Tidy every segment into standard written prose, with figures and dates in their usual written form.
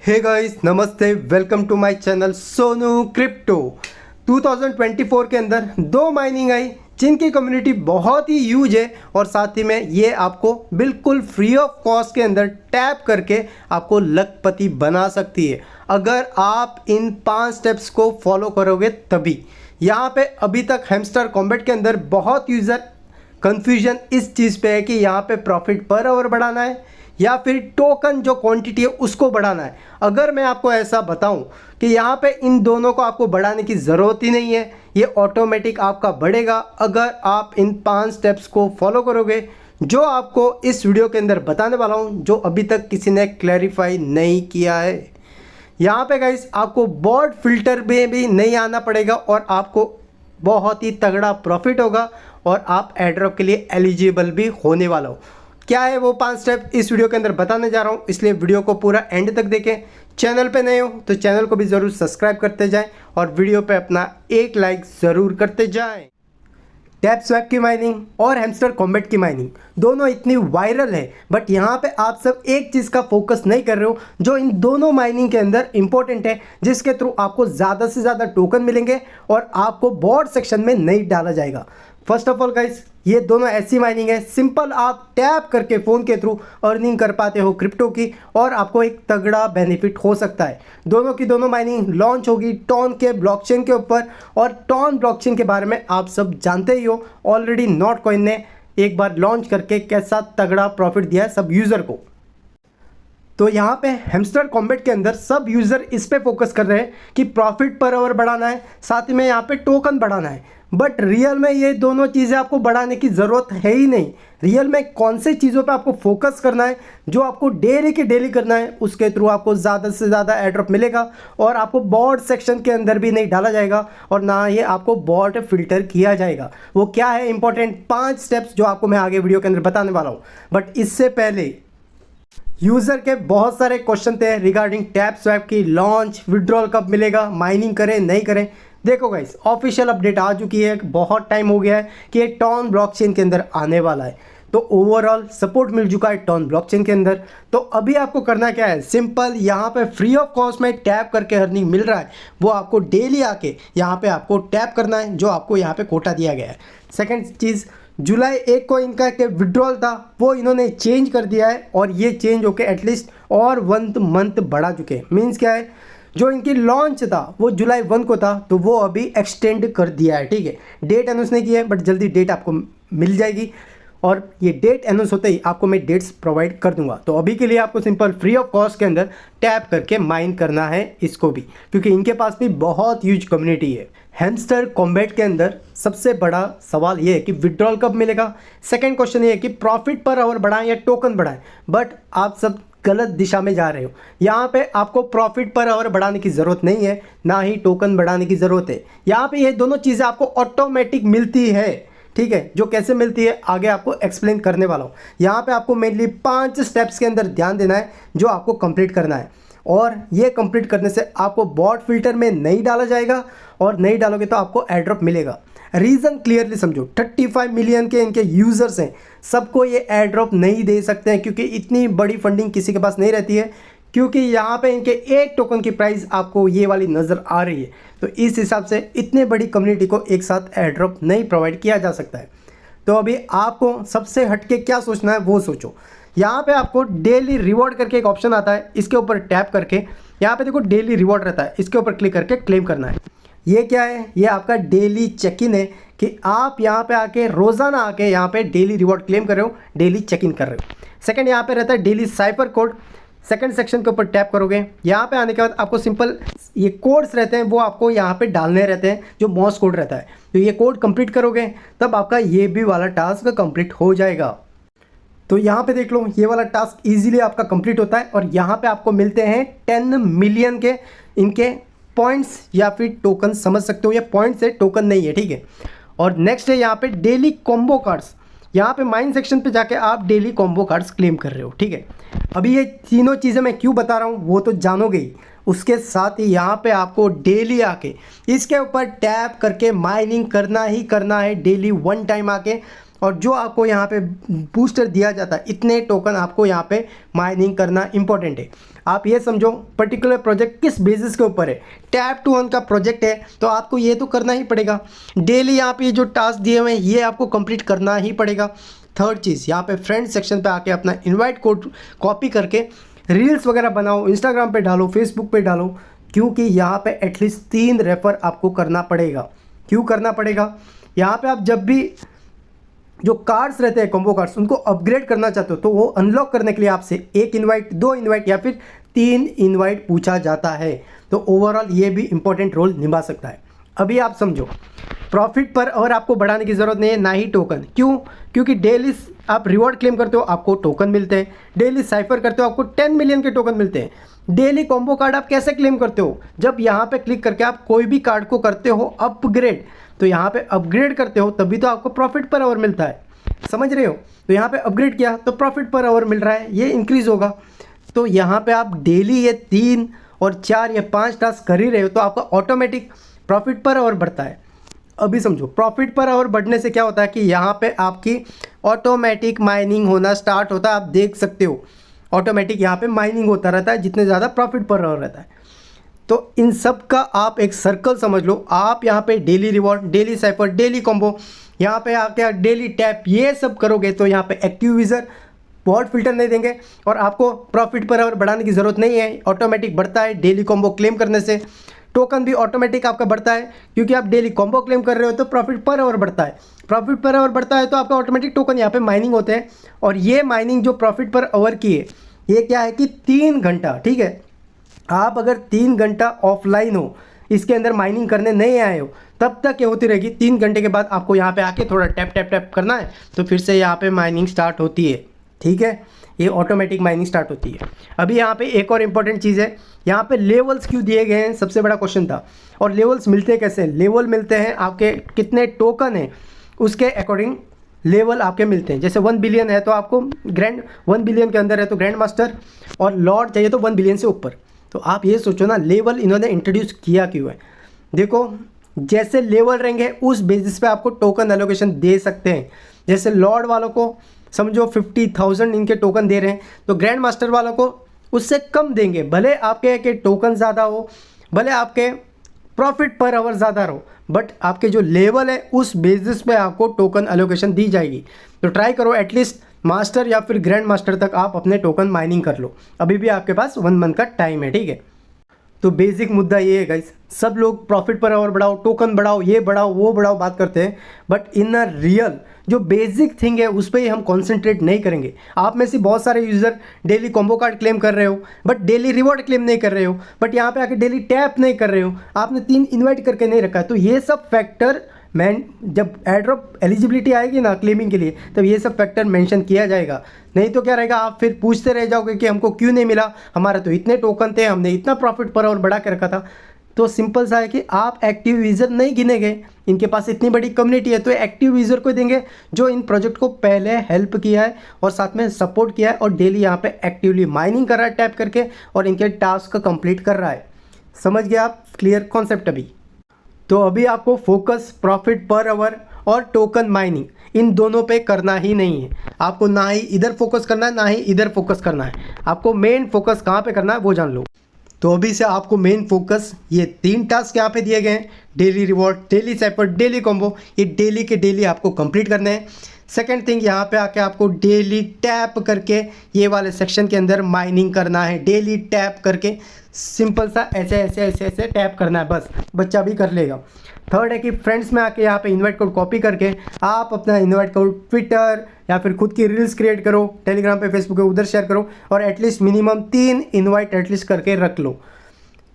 हे guys, नमस्ते, welcome to my channel Sonu crypto. 2024 के अंदर दो माइनिंग आई जिनकी कम्युनिटी बहुत ही ह्यूज है और साथ ही में ये आपको बिल्कुल फ्री ऑफ कॉस्ट के अंदर टैप करके आपको लखपति बना सकती है अगर आप इन 5 स्टेप्स को फॉलो करोगे तभी। यहाँ पे अभी तक हैमस्टर कॉम्बैट के अंदर बहुत यूज़र कन्फ्यूजन इस चीज़ पे है कि यहाँ पे प्रॉफिट पर आवर बढ़ाना है या फिर टोकन जो क्वांटिटी है उसको बढ़ाना है। अगर मैं आपको ऐसा बताऊं कि यहाँ पे इन दोनों को आपको बढ़ाने की ज़रूरत ही नहीं है, ये ऑटोमेटिक आपका बढ़ेगा अगर आप इन 5 स्टेप्स को फॉलो करोगे जो आपको इस वीडियो के अंदर बताने वाला हूँ, जो अभी तक किसी ने क्लैरिफाई नहीं किया है। यहाँ पे गाइस आपको बॉट फिल्टर में भी नहीं आना पड़ेगा और आपको बहुत ही तगड़ा प्रॉफिट होगा और आप एयरड्रॉप के लिए एलिजिबल भी होने वाला हो। क्या है वो 5 स्टेप इस वीडियो के अंदर बताने जा रहा हूँ, इसलिए वीडियो को पूरा एंड तक देखें। चैनल पे नए हो तो चैनल को भी ज़रूर सब्सक्राइब करते जाएं और वीडियो पे अपना एक लाइक ज़रूर करते जाएं। टैप स्वैप की माइनिंग और हैमस्टर कॉम्बैट की माइनिंग दोनों इतनी वायरल है, बट यहाँ पे आप सब एक चीज़ का फोकस नहीं कर रहे हो जो इन दोनों माइनिंग के अंदर इंपॉर्टेंट है, जिसके थ्रू आपको ज़्यादा से ज़्यादा टोकन मिलेंगे और आपको बॉट सेक्शन में नहीं डाला जाएगा। फर्स्ट ऑफ ऑल गाइस, ये दोनों ऐसी माइनिंग है सिंपल आप टैप करके फ़ोन के थ्रू अर्निंग कर पाते हो क्रिप्टो की और आपको एक तगड़ा बेनिफिट हो सकता है। दोनों की दोनों माइनिंग लॉन्च होगी टॉन के ब्लॉकचेन के ऊपर और टॉन ब्लॉकचेन के बारे में आप सब जानते ही हो। ऑलरेडी नॉट कॉइन ने एक बार लॉन्च करके कैसा तगड़ा प्रॉफिट दिया है सब यूज़र को। तो यहाँ पे हैमस्टर कॉम्बैट के अंदर सब यूज़र इस पे फोकस कर रहे हैं कि प्रॉफिट पर आवर बढ़ाना है, साथ में यहाँ पे टोकन बढ़ाना है, बट रियल में ये दोनों चीज़ें आपको बढ़ाने की ज़रूरत है ही नहीं। रियल में कौन से चीज़ों पे आपको फोकस करना है जो आपको डेली के डेली करना है, उसके थ्रू आपको ज़्यादा से ज़्यादा एयरड्रॉप मिलेगा और आपको बॉट सेक्शन के अंदर भी नहीं डाला जाएगा और ना ही आपको बॉट फिल्टर किया जाएगा। वो क्या है इंपॉर्टेंट 5 स्टेप्स जो आपको मैं आगे वीडियो के अंदर बताने वाला हूँ। बट इससे पहले यूज़र के बहुत सारे क्वेश्चन थे रिगार्डिंग टैप स्वैप की लॉन्च, विड्रॉल कब मिलेगा, माइनिंग करें नहीं करें। देखो गाइस, ऑफिशियल अपडेट आ चुकी है, बहुत टाइम हो गया है कि ये टॉन ब्लॉकचेन के अंदर आने वाला है, तो ओवरऑल सपोर्ट मिल चुका है टॉन ब्लॉकचेन के अंदर। तो अभी आपको करना क्या है, सिंपल यहाँ पे फ्री ऑफ कॉस्ट में टैप करके अर्निंग मिल रहा है, वो आपको डेली आके यहाँ पे आपको टैप करना है जो आपको यहाँ पे कोटा दिया गया है। सेकेंड चीज़, जुलाई 1 को इनका के विड्रॉल था वो इन्होंने चेंज कर दिया है और ये चेंज होके एटलीस्ट और 1 मंथ बढ़ा चुके हैं। मीन्स क्या है, जो इनकी लॉन्च था वो जुलाई 1 को था तो वो अभी एक्सटेंड कर दिया है। ठीक है, डेट अनाउंस नहीं किया है बट जल्दी डेट आपको मिल जाएगी और ये डेट अनाउंस होते ही आपको मैं डेट्स प्रोवाइड कर दूंगा। तो अभी के लिए आपको सिंपल फ्री ऑफ कॉस्ट के अंदर टैप करके माइन करना है इसको भी, क्योंकि इनके पास भी बहुत ह्यूज कम्युनिटी है। हैमस्टर कॉम्बैट के अंदर सबसे बड़ा सवाल ये है कि विड्रॉल कब मिलेगा। सेकंड क्वेश्चन ये है कि प्रॉफिट पर आवर बढ़ाएं या टोकन बढ़ाएं, बट आप सब गलत दिशा में जा रहे हो। यहाँ पे आपको प्रॉफिट पर आवर बढ़ाने की ज़रूरत नहीं है, ना ही टोकन बढ़ाने की ज़रूरत है। यहाँ पे ये दोनों चीज़ें आपको ऑटोमेटिक मिलती है। ठीक है, जो कैसे मिलती है आगे आपको एक्सप्लेन करने वाला हूँ। यहाँ पे आपको मेनली 5 स्टेप्स के अंदर ध्यान देना है जो आपको कंप्लीट करना है और ये कंप्लीट करने से आपको बॉट फिल्टर में नहीं डाला जाएगा और नहीं डालोगे तो आपको एयरड्रॉप मिलेगा। रीज़न क्लियरली समझो, 35 मिलियन के इनके यूज़र्स हैं, सबको ये एयरड्रॉप नहीं दे सकते हैं क्योंकि इतनी बड़ी फंडिंग किसी के पास नहीं रहती है, क्योंकि यहाँ पे इनके एक टोकन की प्राइस आपको ये वाली नज़र आ रही है। तो इस हिसाब से इतने बड़ी कम्युनिटी को एक साथ एयरड्रॉप नहीं प्रोवाइड किया जा सकता है। तो अभी आपको सबसे हटके क्या सोचना है वो सोचो। यहाँ पे आपको डेली रिवॉर्ड करके एक ऑप्शन आता है, इसके ऊपर टैप करके यहाँ पे देखो डेली रिवॉर्ड रहता है, इसके ऊपर क्लिक करके क्लेम करना है। ये क्या है, ये आपका डेली चेक इन है कि आप यहाँ पे आके रोज़ाना आके यहाँ पे डेली रिवॉर्ड क्लेम कर रहे हो, डेली चेक इन कर रहे हो। सेकंड, यहाँ पे रहता है daily cipher code. Second section के ऊपर टैप करोगे, यहाँ पे आने के बाद आपको सिंपल ये कोड्स रहते हैं वो आपको यहाँ पे डालने रहते हैं, जो मॉस कोड रहता है। तो ये कोड कंप्लीट करोगे तब आपका ये भी वाला टास्क कंप्लीट हो जाएगा। तो यहाँ पे देख लो, ये वाला टास्क इजीली आपका कंप्लीट होता है और यहाँ पे आपको मिलते हैं 10 मिलियन के इनके पॉइंट्स या फिर टोकन समझ सकते हो, या पॉइंट्स है टोकन नहीं है। ठीक है, और नेक्स्ट है यहाँ पे डेली कॉम्बो कार्ड्स। यहाँ पे माइन सेक्शन पे जाके आप डेली कॉम्बो कार्ड्स क्लेम कर रहे हो। ठीक है, अभी ये तीनों चीज़ें मैं क्यों बता रहा हूँ वो तो जानोगे ही। उसके साथ ही यहाँ पे आपको डेली आके इसके ऊपर टैप करके माइनिंग करना ही करना है डेली 1 टाइम आके, और जो आपको यहाँ पे बूस्टर दिया जाता है इतने टोकन आपको यहाँ पे माइनिंग करना इंपॉर्टेंट है। आप ये समझो पर्टिकुलर प्रोजेक्ट किस बेसिस के ऊपर है, टैप टू अर्न का प्रोजेक्ट है तो आपको ये तो करना ही पड़ेगा। डेली यहाँ पे जो टास्क दिए हुए हैं ये आपको कंप्लीट करना ही पड़ेगा। थर्ड चीज़, यहाँ पे फ्रेंड सेक्शन पे आके अपना इनवाइट कोड कॉपी करके रील्स वगैरह बनाओ, इंस्टाग्राम पे डालो, फेसबुक पे डालो, क्योंकि यहाँ पे एटलीस्ट 3 रेफर आपको करना पड़ेगा। क्यों करना पड़ेगा? यहाँ पे आप जब भी जो कार्ड्स रहते हैं कॉम्बो कार्ड्स उनको अपग्रेड करना चाहते हो तो वो अनलॉक करने के लिए आपसे 1 इनवाइट, 2 इनवाइट या फिर 3 इनवाइट पूछा जाता है। तो ओवरऑल ये भी इंपॉर्टेंट रोल निभा सकता है। अभी आप समझो, प्रॉफिट पर और आपको बढ़ाने की ज़रूरत नहीं है, ना ही टोकन। क्यों? क्योंकि डेली आप रिवॉर्ड क्लेम करते हो आपको टोकन मिलते हैं, डेली साइफर करते हो आपको 10 मिलियन के टोकन मिलते हैं। डेली कॉम्बो कार्ड आप कैसे क्लेम करते हो? जब यहाँ पे क्लिक करके आप कोई भी कार्ड को करते हो अपग्रेड, तो यहाँ पे अपग्रेड करते हो तभी तो आपको प्रॉफिट पर आवर मिलता है। समझ रहे हो? तो यहाँ पे अपग्रेड किया तो प्रॉफिट पर आवर मिल रहा है, ये इंक्रीज होगा। तो यहाँ पे आप डेली ये 3 और 4 या 5 टास्क कर ही रहे हो तो आपका ऑटोमेटिक प्रॉफिट पर आवर बढ़ता है। अभी समझो, प्रॉफिट पर आवर बढ़ने से क्या होता है कि यहाँ पे आपकी ऑटोमेटिक माइनिंग होना स्टार्ट होता है। आप देख सकते हो ऑटोमेटिक यहाँ पे माइनिंग होता रहता है जितने ज़्यादा प्रॉफिट पर आवर रहता है। तो इन सब का आप एक सर्कल समझ लो। आप यहाँ पे daily reward, daily cipher, daily combo, यहाँ पे आके डेली टैप, ये सब करोगे तो यहाँ पे एक्टिव यूज़र बहुत फिल्टर नहीं देंगे और आपको प्रॉफिट पर आवर बढ़ाने की ज़रूरत नहीं है, ऑटोमेटिक बढ़ता है। डेली कॉम्बो क्लेम करने से टोकन भी ऑटोमेटिक आपका बढ़ता है, क्योंकि आप डेली कॉम्बो क्लेम कर रहे हो तो प्रॉफिट पर आवर बढ़ता है। प्रॉफिट पर आवर बढ़ता है तो आपका ऑटोमेटिक टोकन यहाँ पे माइनिंग होते हैं। और ये माइनिंग जो प्रॉफिट पर आवर की है ये क्या है कि 3 घंटा, ठीक है, आप अगर 3 घंटा ऑफलाइन हो, इसके अंदर माइनिंग करने नहीं आए हो, तब तक ये होती रहेगी। 3 घंटे के बाद आपको यहाँ पे आके थोड़ा टैप टैप टैप करना है तो फिर से यहाँ पे माइनिंग स्टार्ट होती है। ठीक है, ये ऑटोमेटिक माइनिंग स्टार्ट होती है। अभी यहाँ पे एक और इम्पॉर्टेंट चीज़ है, यहाँ पे लेवल्स क्यों दिए गए हैं, सबसे बड़ा क्वेश्चन था। और लेवल्स मिलते कैसे? लेवल मिलते हैं आपके कितने टोकन हैं उसके अकॉर्डिंग लेवल आपके मिलते हैं। जैसे 1 बिलियन है तो आपको ग्रैंड, 1 बिलियन के अंदर है तो ग्रैंड मास्टर, और लॉर्ड चाहिए तो 1 बिलियन से ऊपर। तो आप ये सोचो ना, लेवल इन्होंने इंट्रोड्यूस किया क्यों है? देखो, जैसे लेवल रहेंगे उस बेसिस पे आपको टोकन एलोकेशन दे सकते हैं। जैसे लॉर्ड वालों को समझो 50,000 इनके टोकन दे रहे हैं तो ग्रैंड मास्टर वालों को उससे कम देंगे, भले आपके के टोकन ज़्यादा हो, भले आपके प्रॉफिट पर आवर ज़्यादा रहो, बट आपके जो लेवल है उस बेसिस पे आपको टोकन एलोकेशन दी जाएगी। तो ट्राई करो एटलीस्ट मास्टर या फिर ग्रैंड मास्टर तक आप अपने टोकन माइनिंग कर लो। अभी भी आपके पास 1 मंथ का टाइम है, ठीक है। तो बेसिक मुद्दा ये है गाइस, सब लोग प्रॉफिट पर आवर बढ़ाओ, टोकन बढ़ाओ, ये बढ़ाओ, वो बढ़ाओ बात करते हैं, बट इन अ रियल जो बेसिक थिंग है उस पर ही हम कॉन्सेंट्रेट नहीं करेंगे। आप में से बहुत सारे user daily combo card claim कर रहे हो बट डेली रिवॉर्ड क्लेम नहीं कर रहे हो, बट यहाँ पे आके डेली टैप नहीं कर रहे हो, आपने 3 इन्वाइट करके नहीं रखा है। तो ये सब फैक्टर जब एयरड्रॉप एलिजिबिलिटी आएगी ना क्लेमिंग के लिए, तब ये सब फैक्टर मेंशन किया जाएगा। नहीं तो क्या रहेगा, आप फिर पूछते रह जाओगे कि हमको क्यों नहीं मिला, हमारे तो इतने टोकन थे, हमने इतना प्रॉफिट पर आवर बढ़ा के रखा था। तो सिंपल सा है कि आप एक्टिव यूज़र नहीं गिने गए, इनके पास इतनी बड़ी कम्युनिटी है तो एक्टिव यूज़र को देंगे जो इन प्रोजेक्ट को पहले हेल्प किया है और साथ में सपोर्ट किया है और डेली यहाँ पे एक्टिवली माइनिंग कर रहा है टैप करके और इनके टास्क कंप्लीट कर रहा है। समझ गए आप? Clear concept. अभी तो अभी आपको फोकस प्रॉफिट पर आवर और टोकन माइनिंग इन दोनों पे करना ही नहीं है। आपको ना ही इधर फोकस करना है ना ही इधर फोकस करना है, आपको मेन फोकस कहाँ पे करना है वो जान लो। तो अभी से आपको मेन फोकस ये 3 टास्क यहाँ पे दिए गए हैं, daily reward, daily cipher, daily combo, ये डेली के डेली आपको कंप्लीट करने हैं। सेकंड थिंग, यहाँ पे आके आपको डेली टैप करके ये वाले सेक्शन के अंदर माइनिंग करना है, डेली टैप करके सिंपल सा ऐसे ऐसे ऐसे ऐसे टैप करना है, बस बच्चा भी कर लेगा। थर्ड है कि फ्रेंड्स में आके यहाँ पे इनवाइट कोड कॉपी करके आप अपना इनवाइट कोड ट्विटर या फिर खुद की रील्स क्रिएट करो, टेलीग्राम पे, फेसबुक पे उधर शेयर करो और एटलीस्ट मिनिमम 3 इनवाइट एटलीस्ट करके रख लो।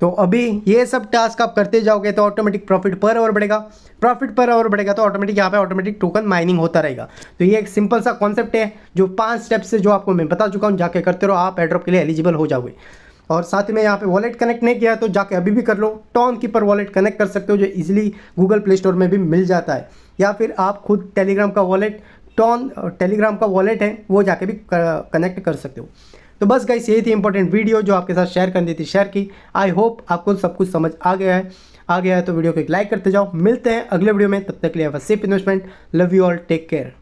तो अभी ये सब टास्क आप करते जाओगे तो ऑटोमेटिक प्रॉफिट पर आवर बढ़ेगा, प्रॉफिट पर आवर बढ़ेगा तो ऑटोमेटिक यहाँ पे ऑटोमेटिक टोकन माइनिंग होता रहेगा। तो ये एक सिंपल सा कॉन्सेप्ट है जो 5 स्टेप्स से जो आपको मैं बता चुका हूँ, जाके करते रहो, आप एयरड्रॉप के लिए एलिजिबल हो जाओगे। और साथ में यहाँ पे वॉलेट कनेक्ट नहीं किया तो जाके अभी भी कर लो, टॉन कीपर वॉलेट कनेक्ट कर सकते हो जो इजीली गूगल प्ले स्टोर में भी मिल जाता है, या फिर आप खुद टेलीग्राम का वॉलेट, टॉन टेलीग्राम का वॉलेट है वो जाके भी कनेक्ट कर सकते हो। तो बस गाइस यही थी इंपॉर्टेंट वीडियो जो आपके साथ शेयर करनी थी, शेयर की। आई होप आपको सब कुछ समझ आ गया है तो वीडियो को एक लाइक करते जाओ। मिलते हैं अगले वीडियो में, तब तक के लिए safe investment, love you all, take care.